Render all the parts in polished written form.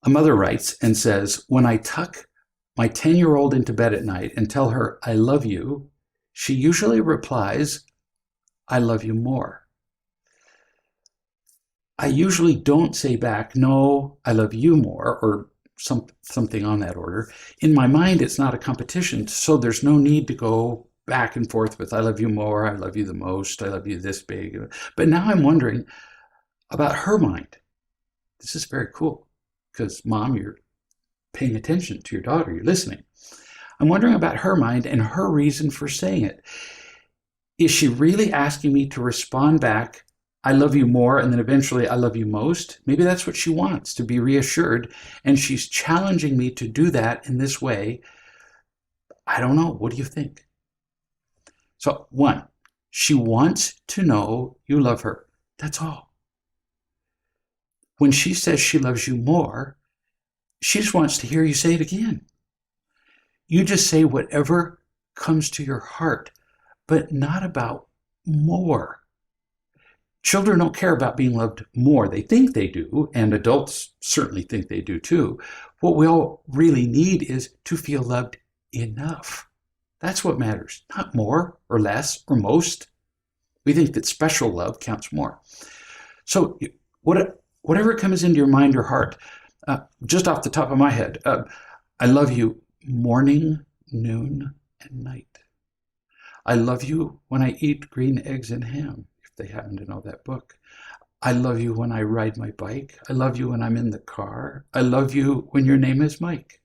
A mother writes and says, when I tuck my 10-year-old into bed at night and tell her I love you, she usually replies, I love you more. I usually don't say back, no, I love you more, or something on that order. In my mind, it's not a competition, so there's no need to go back and forth with I love you more, I love you the most, I love you this big. But now I'm wondering about her mind. This is very cool because, Mom, you're paying attention to your daughter, you're listening. I'm wondering about her mind and her reason for saying it. Is she really asking me to respond back, I love you more, and then eventually I love you most? Maybe that's what she wants, to be reassured, and she's challenging me to do that in this way. I don't know. What do you think? So, one, she wants to know you love her. That's all. When she says she loves you more, she just wants to hear you say it again. You just say whatever comes to your heart, but not about more. Children don't care about being loved more. They think they do, and adults certainly think they do too. What we all really need is to feel loved enough. That's what matters, not more or less or most. We think that special love counts more. So whatever comes into your mind or heart, just off the top of my head, I love you morning, noon, and night. I love you when I eat green eggs and ham, if they happen to know that book. I love you when I ride my bike. I love you when I'm in the car. I love you when your name is Mike.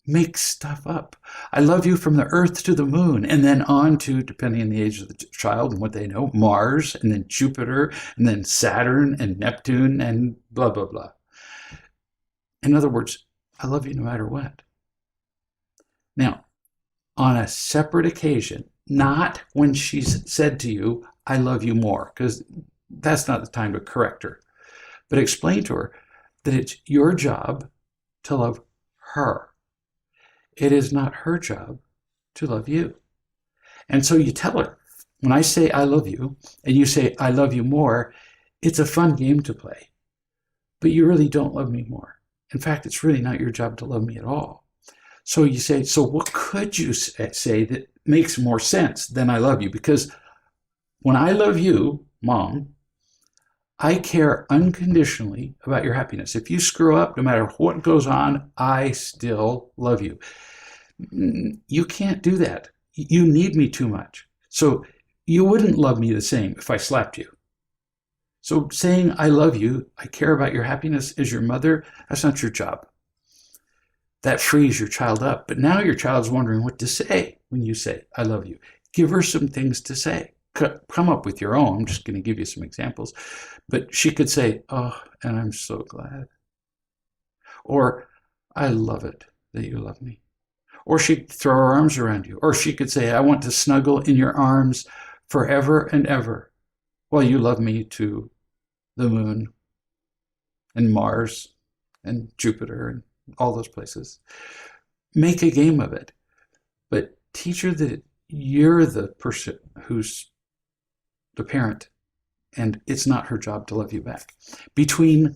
Make stuff up. I love you from the earth to the moon, and then on to, depending on the age of the child and what they know, Mars, and then Jupiter, and then Saturn, and Neptune, and blah, blah, blah. In other words, I love you no matter what. Now, on a separate occasion, not when she's said to you, I love you more, because that's not the time to correct her, but explain to her that it's your job to love her. It is not her job to love you. And so you tell her, when I say I love you, and you say I love you more, it's a fun game to play. But you really don't love me more. In fact, it's really not your job to love me at all. So you say, so what could you say that makes more sense than I love you? Because when I love you, Mom, I care unconditionally about your happiness. If you screw up, no matter what goes on, I still love you. You can't do that. You need me too much. So you wouldn't love me the same if I slapped you. So saying I love you, I care about your happiness as your mother, that's not your job. That frees your child up. But now your child's wondering what to say when you say I love you. Give her some things to say. Come up with your own. I'm just going to give you some examples. But she could say, oh, and I'm so glad. Or, I love it that you love me. Or she'd throw her arms around you. Or she could say, I want to snuggle in your arms forever and ever while you love me to the moon and Mars and Jupiter and all those places. Make a game of it. But teach her that you're the person who's the parent, and it's not her job to love you back. Between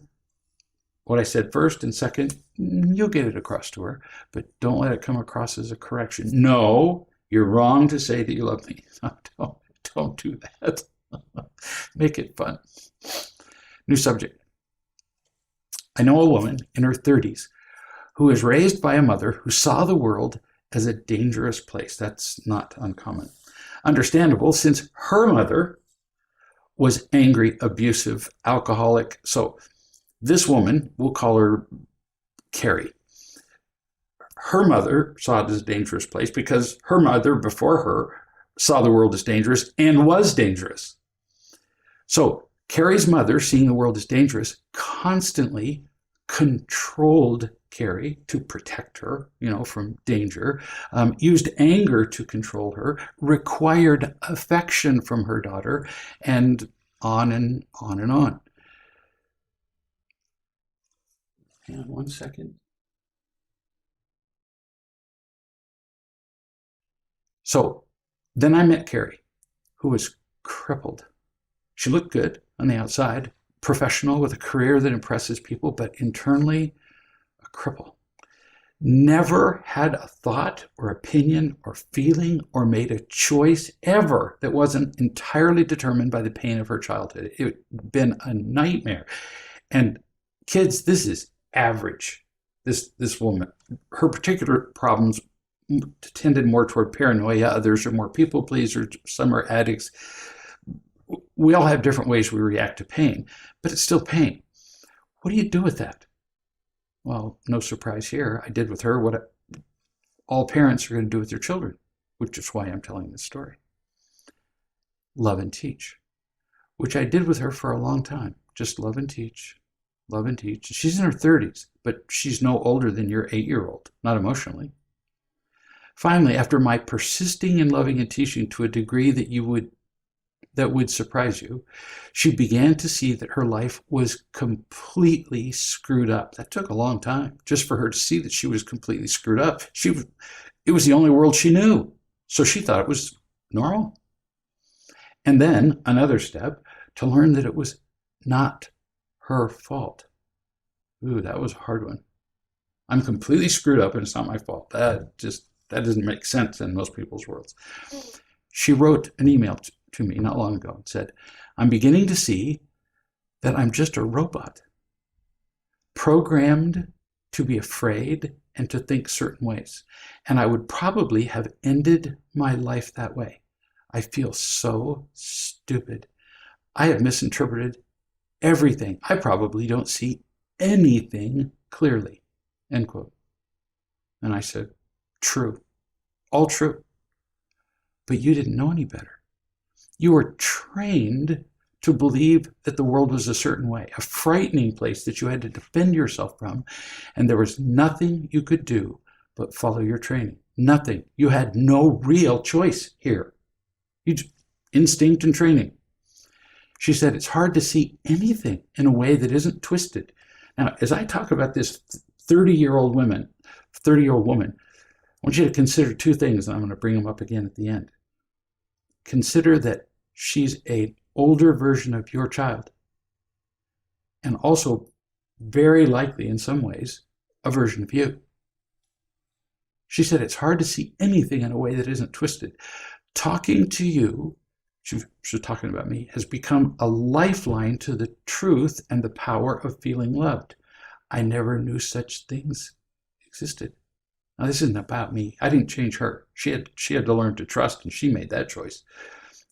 what I said first and second, you'll get it across to her, but don't let it come across as a correction. No, you're wrong to say that you love me. Don't do that. Make it fun. New subject. I know a woman in her 30s who was raised by a mother who saw the world as a dangerous place. That's not uncommon. Understandable, since her mother was angry, abusive, alcoholic. So this woman, we'll call her Carrie. Her mother saw it as a dangerous place because her mother before her saw the world as dangerous and was dangerous. So Carrie's mother, seeing the world as dangerous, constantly controlled Carrie to protect her, from danger, used anger to control her, required affection from her daughter, and on and on and on. Hang on one second. So then I met Carrie, who was crippled. She looked good on the outside, professional with a career that impresses people, but internally a cripple. Never had a thought or opinion or feeling or made a choice ever that wasn't entirely determined by the pain of her childhood. It had been a nightmare. And kids, this is average. This woman, her particular problems tended more toward paranoia. Others are more people pleasers. Some are addicts. We all have different ways we react to pain, but it's still pain. What do you do with that? Well, no surprise here. I did with her what all parents are going to do with their children, which is why I'm telling this story. Love and teach, which I did with her for a long time. Just love and teach, love and teach. She's in her 30s, but she's no older than your 8-year-old, not emotionally. Finally, after my persisting in loving and teaching to a degree that would surprise you, she began to see that her life was completely screwed up. That took a long time just for her to see that she was completely screwed up. It was the only world she knew, so she thought it was normal. And then another step to learn that it was not her fault. Ooh, that was a hard one. I'm completely screwed up and it's not my fault. That doesn't make sense in most people's worlds. She wrote an email to me not long ago and said, I'm beginning to see that I'm just a robot, programmed to be afraid and to think certain ways. And I would probably have ended my life that way. I feel so stupid. I have misinterpreted everything. I probably don't see anything clearly. End quote. And I said, true, all true. But you didn't know any better. You were trained to believe that the world was a certain way, a frightening place that you had to defend yourself from, and there was nothing you could do but follow your training. Nothing. You had no real choice here. Instinct and training. She said, it's hard to see anything in a way that isn't twisted. Now, as I talk about this 30-year-old woman, I want you to consider two things, and I'm going to bring them up again at the end. Consider that she's an older version of your child, and also very likely in some ways a version of you. She said it's hard to see anything in a way that isn't twisted. Talking to you, she was talking about me, has become a lifeline to the truth and the power of feeling loved. I never knew such things existed. Now, this isn't about me. I didn't change her. She had to learn to trust, and she made that choice.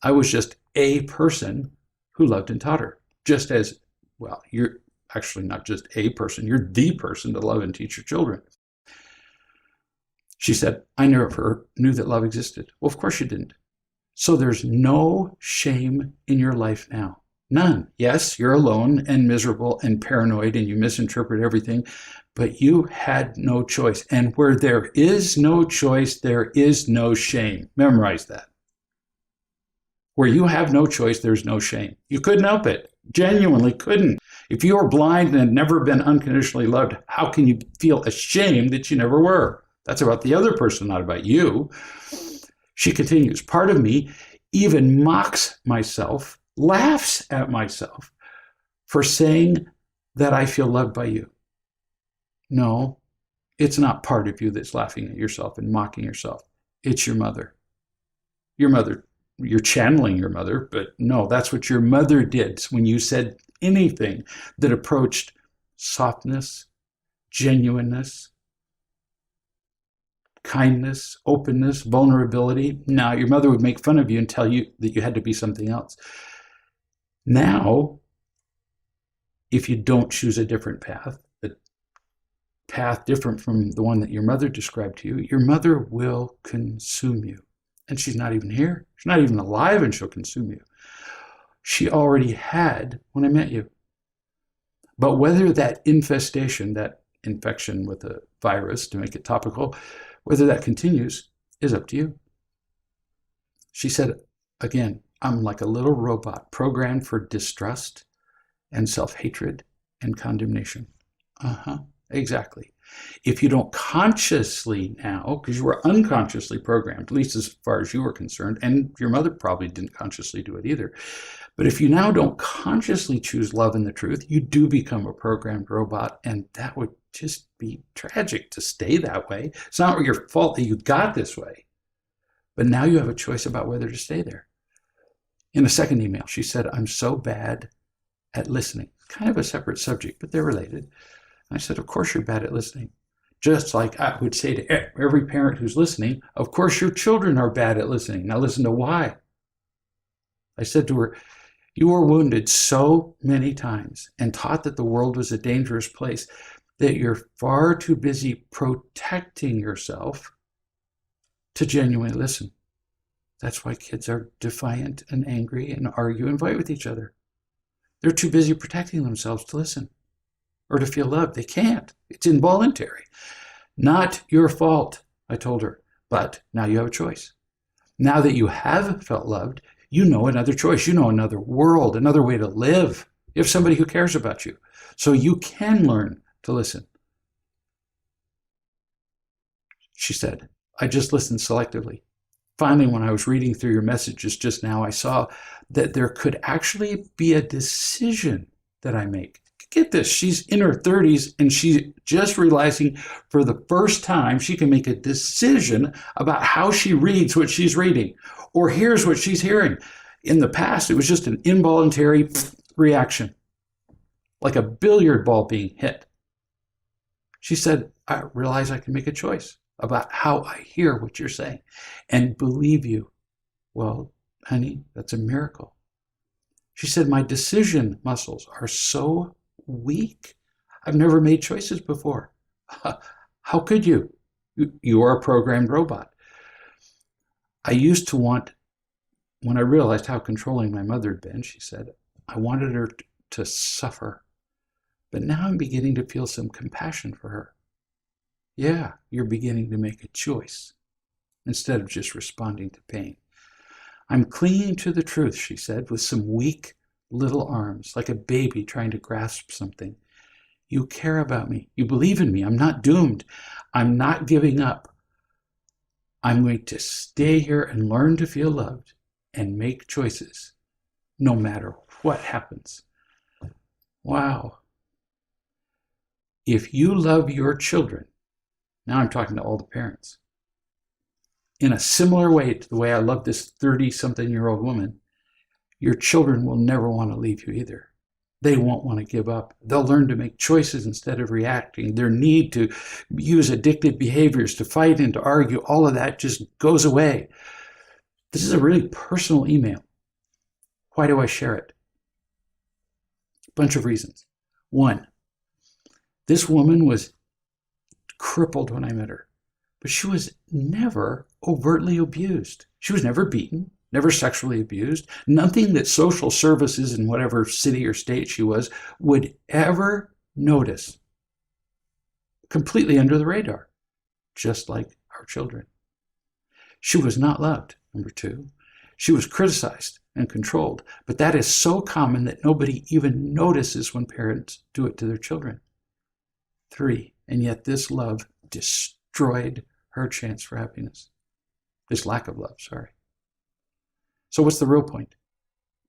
I was just a person who loved and taught her. Just as, well, you're actually not just a person, you're the person to love and teach your children. She said, I never knew that love existed. Well, of course you didn't. So there's no shame in your life now. None. Yes, you're alone and miserable and paranoid and you misinterpret everything, but you had no choice. And where there is no choice, there is no shame. Memorize that. Where you have no choice, there's no shame. You couldn't help it. Genuinely couldn't. If you were blind and had never been unconditionally loved, how can you feel ashamed that you never were? That's about the other person, not about you. She continues, part of me even mocks myself, laughs at myself for saying that I feel loved by you. No, it's not part of you that's laughing at yourself and mocking yourself. It's your mother. Your mother. You're channeling your mother, but no, that's what your mother did when you said anything that approached softness, genuineness, kindness, openness, vulnerability. Now, your mother would make fun of you and tell you that you had to be something else. Now, if you don't choose a different path, a path different from the one that your mother described to you, your mother will consume you. And she's not even here. She's not even alive, and she'll consume you. She already had when I met you. But whether that infestation, that infection with a virus, to make it topical, whether that continues is up to you. She said, again, I'm like a little robot programmed for distrust and self-hatred and condemnation. Exactly. If you don't consciously now, because you were unconsciously programmed, at least as far as you were concerned, and your mother probably didn't consciously do it either. But if you now don't consciously choose love and the truth, you do become a programmed robot, and that would just be tragic to stay that way. It's not your fault that you got this way, but now you have a choice about whether to stay there. In a second email, she said, I'm so bad at listening. Kind of a separate subject, but they're related. I said, of course you're bad at listening. Just like I would say to every parent who's listening, of course your children are bad at listening. Now listen to why. I said to her, you were wounded so many times and taught that the world was a dangerous place that you're far too busy protecting yourself to genuinely listen. That's why kids are defiant and angry and argue and fight with each other. They're too busy protecting themselves to listen or to feel loved. They can't. It's involuntary. Not your fault, I told her, but now you have a choice. Now that you have felt loved, you know another choice. You know another world, another way to live. You have somebody who cares about you. So you can learn to listen. She said, I just listened selectively. Finally, when I was reading through your messages just now, I saw that there could actually be a decision that I make. Get this, she's in her 30s and she's just realizing for the first time she can make a decision about how she reads what she's reading or hears what she's hearing. In the past, it was just an involuntary reaction, like a billiard ball being hit. She said, I realize I can make a choice about how I hear what you're saying and believe you. Well, honey, that's a miracle. She said, my decision muscles are so weak. I've never made choices before. How could you? You are a programmed robot. I used to want, when I realized how controlling my mother had been, she said, I wanted her to suffer. But now I'm beginning to feel some compassion for her. Yeah, you're beginning to make a choice instead of just responding to pain. I'm clinging to the truth, she said, with some weak little arms, like a baby trying to grasp something. You care about me. You believe in me. I'm not doomed. I'm not giving up. I'm going to stay here and learn to feel loved and make choices no matter what happens. Wow. If you love your children, now I'm talking to all the parents, in a similar way to the way I love this 30-something-year-old woman, Your children will never want to leave you either. They won't want to give up. They'll learn to make choices instead of reacting. Their need to use addictive behaviors, to fight and to argue, all of that just goes away. This is a really personal email. Why do I share it? A bunch of reasons. One, this woman was crippled when I met her, but she was never overtly abused. She was never beaten, never sexually abused. Nothing that social services in whatever city or state she was would ever notice. Completely under the radar, just like our children. She was not loved, number two. She was criticized and controlled, but that is so common that nobody even notices when parents do it to their children. Three, and yet this love destroyed her chance for happiness. This lack of love, sorry. So what's the real point?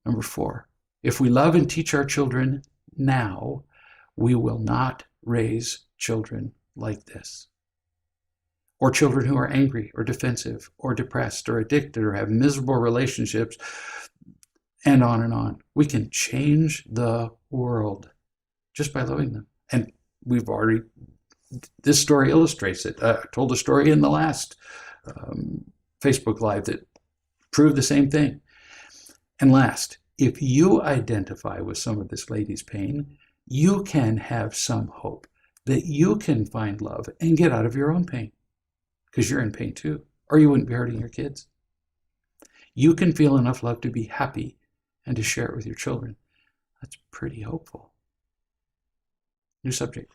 Number four, if we love and teach our children now, we will not raise children like this. Or children who are angry or defensive or depressed or addicted or have miserable relationships, and on and on. We can change the world just by loving them. And we've already, this story illustrates it. I told a story in the last Facebook Live that proved the same thing. And last, if you identify with some of this lady's pain, you can have some hope that you can find love and get out of your own pain, because you're in pain too, or you wouldn't be hurting your kids. You can feel enough love to be happy and to share it with your children. That's pretty hopeful. New subject.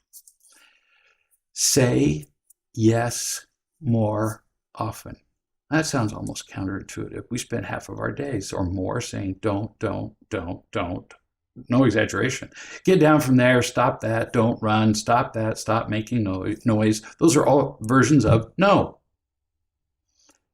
Say yes more often. That sounds almost counterintuitive. We spend half of our days or more saying don't. No exaggeration. Get down from there, stop that, don't run, stop that, stop making noise. Those are all versions of no.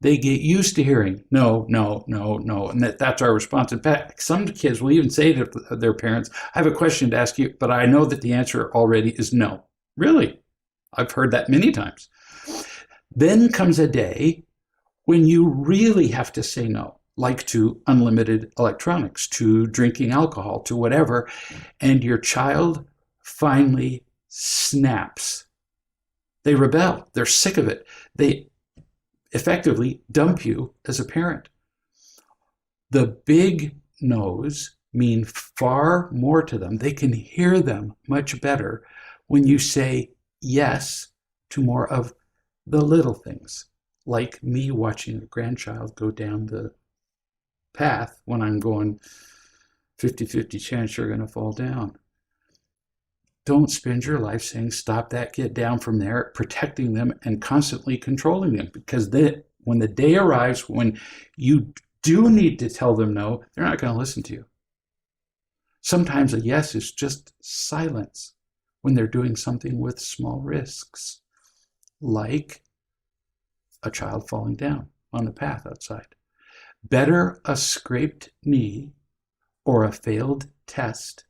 They get used to hearing no, and that's our response. In fact, some kids will even say to their parents, I have a question to ask you, but I know that the answer already is no. Really? I've heard that many times. Then comes a day when you really have to say no, like to unlimited electronics, to drinking alcohol, to whatever, and your child finally snaps. They rebel. They're sick of it. They effectively dump you as a parent. The big no's mean far more to them. They can hear them much better when you say yes to more of the little things, like me watching a grandchild go down the path when I'm going 50-50 chance you're going to fall down. Don't spend your life saying, stop that, get down from there, protecting them and constantly controlling them, because when the day arrives when you do need to tell them no, they're not going to listen to you. Sometimes a yes is just silence when they're doing something with small risks, like a child falling down on the path outside. Better a scraped knee or a failed test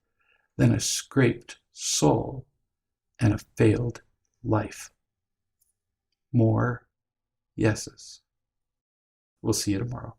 than a scraped soul and a failed life. More yeses. We'll see you tomorrow.